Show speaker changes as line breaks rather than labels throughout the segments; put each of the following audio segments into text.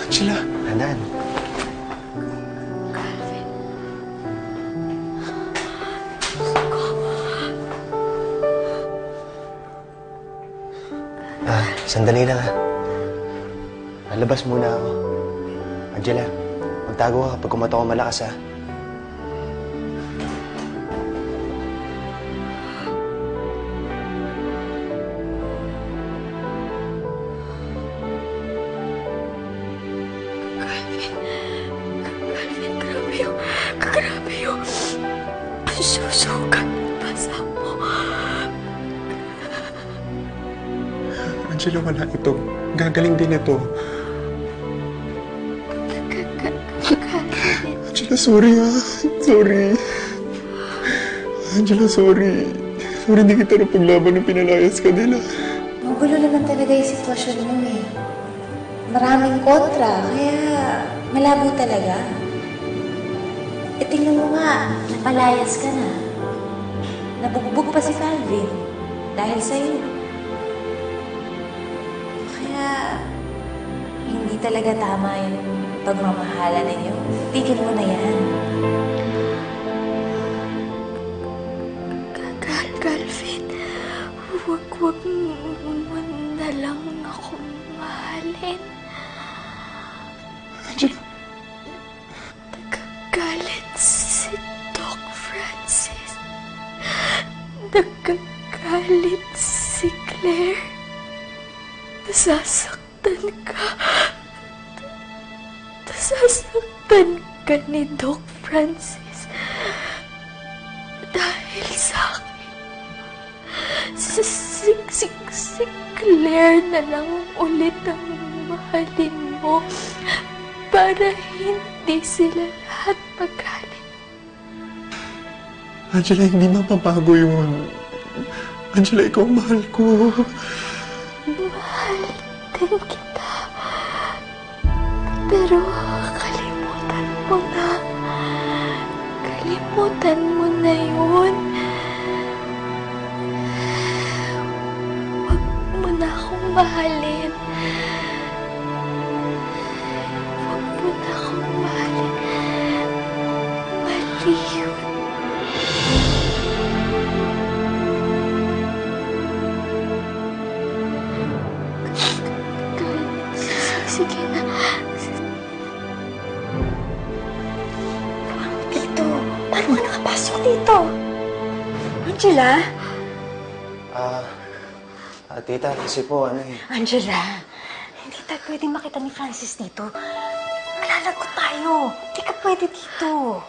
Angela!
Anan. Sandali lang ha. Lalabas muna ako. Angela, magtago ka kapag kumato ko malakas ha.
Calvin, grabe yun. Susugat basa mo.
Angela, wala ito. Gagaling din ito. Angela, sorry ha. Sorry. Angela, sorry. Sorry, hindi kita napaglaban ng pinalayas ka nila.
Magulo naman talaga yung sitwasyon mo eh. Maraming kontra, kaya malabo talaga. E tingnan mo nga, napalayas ka na. Nabugbog pa si Calvin dahil sa'yo. Kaya hindi talaga tama yung pagmamahala ninyo. Tigil mo na yan.
Calvin, wag mo na lang ako mahalin.
Angela.
Nagagalit si Doc Francis. Nagagalit si Claire. Nasasaktan ka ni Doc Francis. Dahil sa akin. Si Claire na lang ulit ang mahalin mo para hindi sila lahat magalit.
Angela, hindi mapapago yun. Angela, ikaw ang mahal ko.
Mahal din kita. Pero kalimutan mo na yun. Huwag mo na akong mahalin. Huwag mo na akong mahalin. Mali yun. Sige na.
Tito, paano ka nakapasok dito? Angela?
Tita, kasi po
Angela, hindi tayo pwedeng makita ni Francis dito. Malalagot tayo. Hindi ka pwede dito.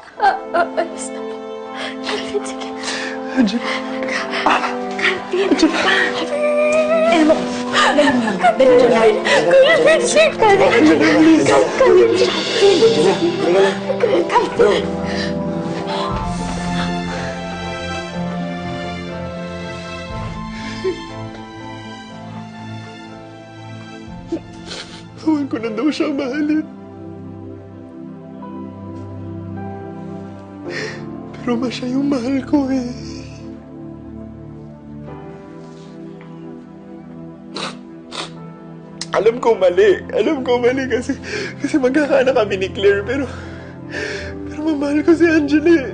Alis na po. Calvin, sige.
Angela.
Calvin, ano ba? Dali mo lang.
Calvin, sige.
Calvin.
Huwag ko na daw siya mahalin. Pero siya yung mahal ko eh. Alam ko mali kasi magkakaanak kami ni Claire pero mamahal ko si Angela eh.